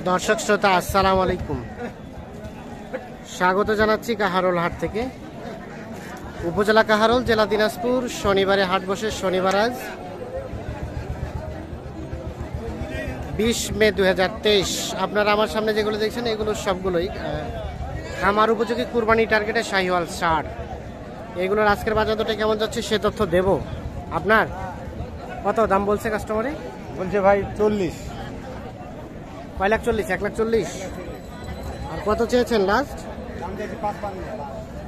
দর্শক শ্রোতা আসসালামু আলাইকুম, স্বাগত জানাচ্ছি কাহারোল হাট থেকে। উপজেলা কাহারোল, জেলা দিনাজপুর। শনিবারে হাট বসে, শনিবার আজ 20 মে 2023। আপনারা আমার সামনে যেগুলো দেখছেন এগুলো সবগুলোই খামার উপযোগী কুরবানি টার্গেটে শাহিওয়াল ষাঁড়। এগুলোর আজকের বাজার দরটা কেমন যাচ্ছে সে তথ্য দেব। আপনার কত দাম বলছে কাস্টমারে? বলছে ভাই 40। কয় লাখ? 40। 1,40,000। আর কত চেয়েছেন লাস্ট?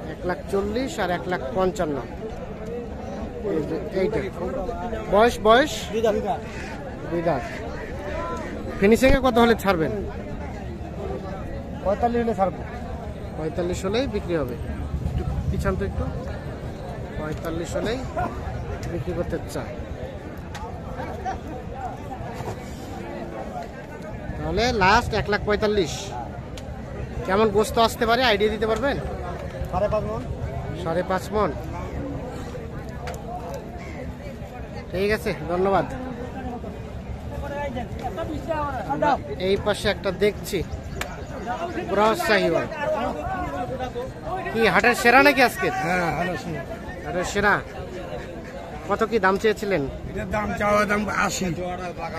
1,40,000 আর 1,55,000। এইটা বয়স দুই দাঁত। ফিনিশিং এ কত হলে ছাড়বেন? 45 হলে ছাড়বো। 45 হলেই বিক্রি হবে। একটু পিছান তো একটু। 45 হলেই বিক্রি করতে চায়। তাহলে লাস্ট 1,45,000। কেমন গোস্ত আসতে পারে আইডিয়া দিতে পারবেন? 5.5 মণ। 5.5 মণ। ঠিক আছে, ধন্যবাদ। এই পাশে একটা দেখছি ক্রস শাহিওয়াল। কি হাটের সেরা নাকি আজকে? হ্যাঁ, হাটের সেরা। কত কি দাম চেয়েছিলেন? এটার দাম চাওয়া দাম 80।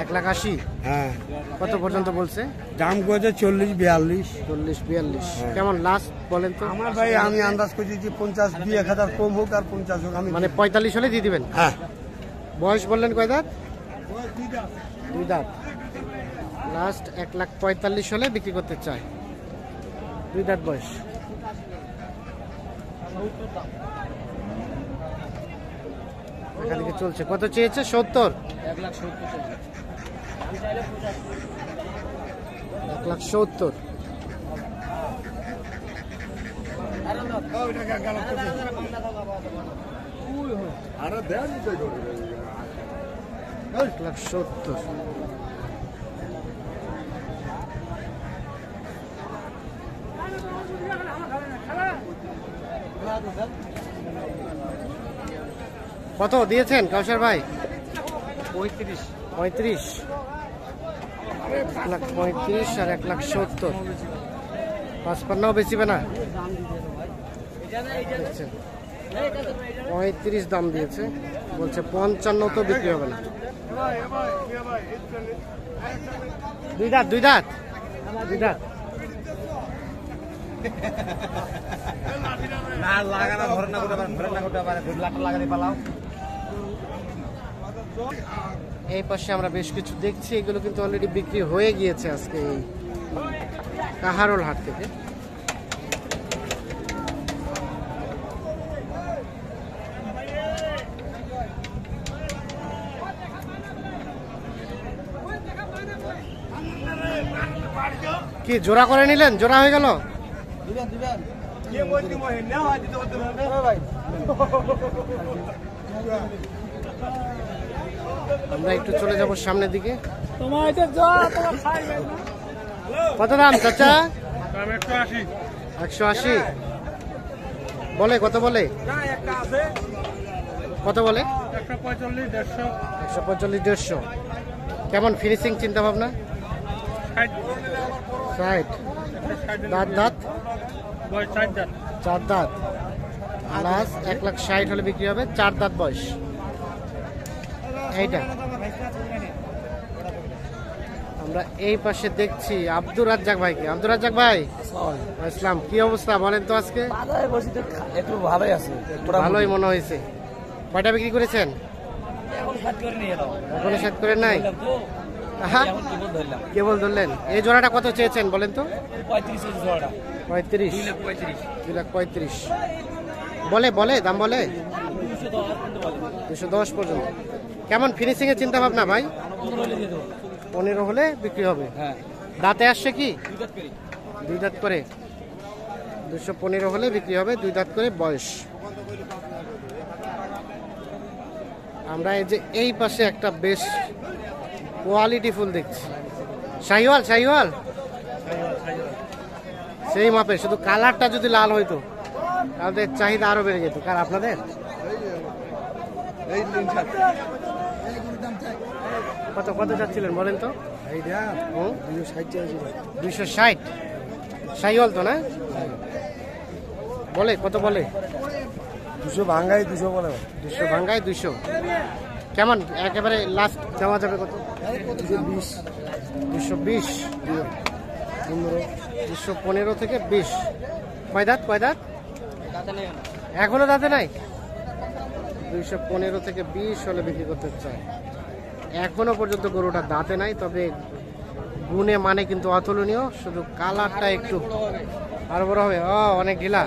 1,80,000। হ্যাঁ, কত পর্যন্ত বলছে? দাম করেছে 40-42। 40-42। কেমন লাস্ট বলেন তো? আমার ভাই আমি আন্দাজ করছি যে 50 2,000 কম হোক আর 50 হোক। আমি মানে 45 হলে দিয়ে দিবেন? হ্যাঁ। বয়স বললেন কয় দাঁত? দুই দাঁত। লাস্ট 1,45,000 হলে বিক্রি করতে চায়। দুই দাঁত বয়স। এখানে চলছে। কত চেয়েছে? 70। 1,70,000। আরে দেন 1,70,000। কত দিয়েছেন কাউসার ভাই? 35। 35। 1,35,000 আর 1,70,000। 55 বেচিবে না? 35 দাম দিয়েছে, বলছে 55 তো বিক্রি হবে না। দুই দাঁত। না লাগানো ধরে না করতে পারে 2 লাখ লাগাতে পালাও। এই পাশে আমরা বেশ কিছু দেখছি, এগুলো কিন্তু অলরেডি বিক্রি হয়ে গিয়েছে আজকে এই কাহারোল হাট থেকে। কি জোড়া করে নিলেন? জোড়া হয়ে গেল? আমরা একটু চলে যাব সামনের দিকে। কত দাম চাচা? 180। বলে কত বলে? কত বলে? 145-150। কেমন ফিনিশিং চিন্তা ভাবনা? 60। দাঁত 4 দাঁত। লাস্ট 1,60,000 হলে বিক্রি হবে। 4 দাঁত বয়স। এইটা আমরা এই পাশে দেখছি আব্দুর রাজ্জাক ভাইকে। আব্দুর রাজ্জাক ভাই, ইসলাম কি অবস্থা বলেন তো? আজকে একটু ভালোই আছে, ভালোই মনে হয়েছে। কয়টা বিক্রি করেছেন? এখনো সেট করে নাই? কেবল ধরলেন। এই জোড়াটা কত চেয়েছেন বলেন তো? 35। 2,35,000 বলে দাম বলে 210 পর্যন্ত। কেমন ফিনিশিং এর চিন্তা ভাবনা ভাই? 15 হলে বিক্রি হবে। দাঁতে আসছে কি? 2 দাঁত করে। 215 হলে বিক্রি হবে। 2 দাঁত করে বয়স। আমরা এই পাশে একটা বেশ কোয়ালিটি ফুল দেখছি। শাহিওয়াল সেই মাপে, শুধু কালারটা যদি লাল হইতো তাহলে চাহিদা আরো বেড়ে যেত। কার আপনাদের? কত কত চাচ্ছিলেন বলেন তো? এইটা হুম 260 চাইছি ভাই। 260 শাহিওয়াল তো না? বলে কত বলে? 200 ভাঙাই 200 বলে ভাই। 200 ভাঙ্গায় 200। কেমন একেবারে লাস্ট দেওয়া যাবে কত? 220 220 15 215 থেকে 20। কয় দাঁত কয় দাঁত? এখনো দাঁতে নাই। 215 থেকে 20 হলে বিক্রি করতে চাই। এখনো পর্যন্ত গরুটা দাঁতে নাই, তবে গুণে মানে কিন্তু অতুলনীয়, শুধু কালারটা একটু আরো বড় হবে। ও অনেক ঢিলা,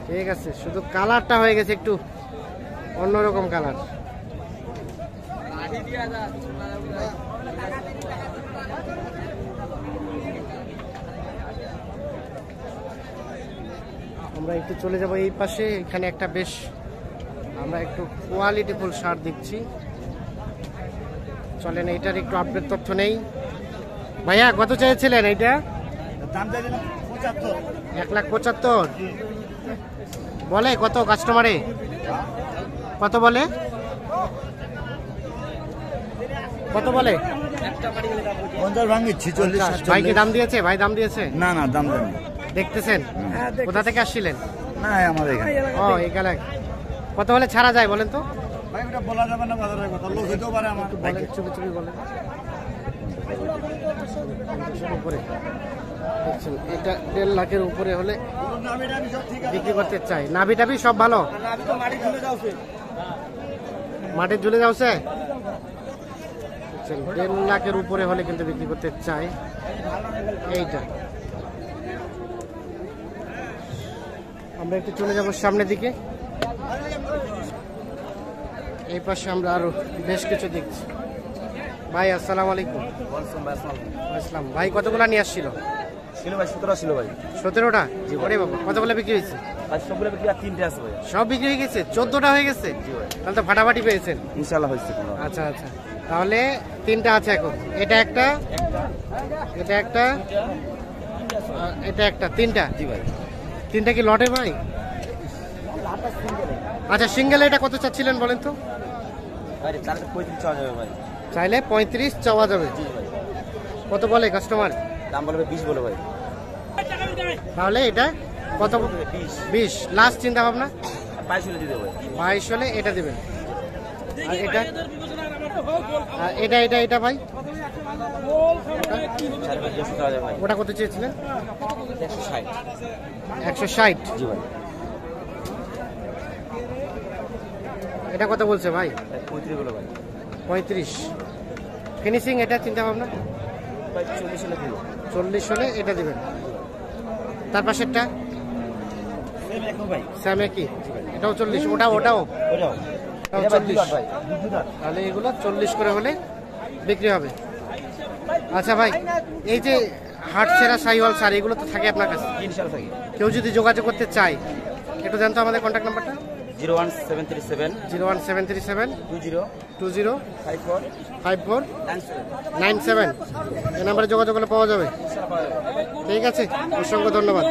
ঠিক আছে, শুধু কালারটা হয়ে গেছে একটু অন্যরকম কালার। আমরা একটু চলে যাব এই পাশে, এখানে একটা বেশ আমরা একটু কোয়ালিটিফুল সার দেখছি। চলেন এইটার একটু আপডেট তথ্য নেই। ভাইয়া কত চেয়েছিলেন এইটা? দাম চাইছিলাম 75। 1,75,000 বলে। কত কাস্টমারে কত বলে? কত বলে? 50 ভাঙিছি 40 ভাই কি দাম দিয়েছে? ভাই দাম দিয়েছে? না না দাম দেন দেখতেছেন? কোথা থেকে আসছিলেন? না আমাদের এখানে। ও এখানে কত হলে ছাড়া যায় বলেন তো? ভাই এটা বলা যাবে না, বাজারের কথা লোক হইতেও পারে আমার। বলেন, চুপি চুপি বলেন। উপরে দেখছেন, এটা 1.5 লাখের উপরে হলে বিক্রি করতে চাই। নাভি টাভি সব ভালো? মাঠে ঝুলে যাচ্ছে। 1.5 লাখের উপরে হলে কিন্তু বিক্রি করতে চাই এইটা। আমরা একটু চলে যাব সামনের দিকে। এই পাশে আমরা আরো বেশ কিছু দেখছি। ভাই আসসালামু আলাইকুম। আসসালাম। ভাই কতগুলা নিয়ে আসছিল? ছিল ভাই 17 ছিল ভাই। 17টা? ওরে বাবা, কতগুলো বিক্রি হয়েছে? ভাই সবগুলো বিক্রি আর 3টে আছে ভাই। সব বিক্রি হয়ে গেছে? 14টা হয়ে গেছে? তাহলে তো ফাটাফাটি পেয়েছেন। ইনশাআল্লাহ হইছে। আচ্ছা আচ্ছা, তাহলে 3টা আছে এখন। এটা একটা, এটা একটা, এটা একটা, 3টা। জি ভাই। 3টা কি লটে ভাই? আচ্ছা সিঙ্গেল এটা কত চাচ্ছিলেন বলেন তো? ভাই 35 চাওয়া যাবে ভাই। চাইলে 35 চাওয়া যাবে। জি ভাই। কত বলে কাস্টমার? দাম বলবে 20 বলে ভাই। তাহলে এটা কত? 20 লাস্ট চিন্তা ভাবনা? 22 হলে দিয়ে দেব ভাই। 22 হলে এটা দিবেন। আর এটা, আর এটা এটা এটা ভাই 450 চাওয়া যাবে ভাই। ওটা কত চেয়েছিলেন? 160। 160। জি ভাই। এটা কত বলছে ভাই? 35 বলে ভাই। 35। ফিনিশিং এটা চিন্তা ভাবনা? ভাই 40 হলে দিব। 40 হলে এটা দিবেন। তার পাশেরটা সেম একই ভাই। স্যামে কি? এটাও 40? ওটাও ওটাও ওটাও। তাও এটা ভাই 40। 2 ভাই। 2 তাহলে এগুলো 40 করে হলে বিক্রি হবে। আচ্ছা ভাই, এই যে হাট সেরা শাহিওয়াল সার এগুলো তো থাকে আপনার কাছে, ইনশাআল্লাহ থাকি। কেউ যদি যোগাযোগ করতে চায় একটু জানতো আমাদের কন্ট্যাক্ট নাম্বারটা? 01737 01737 20 20 54 54 97। 97 এই নাম্বারে যোগাযোগ করলে পাওয়া যাবে। ইনশাআল্লাহ পাওয়া যাবে। ঠিক আছে, অসংখ্য ধন্যবাদ।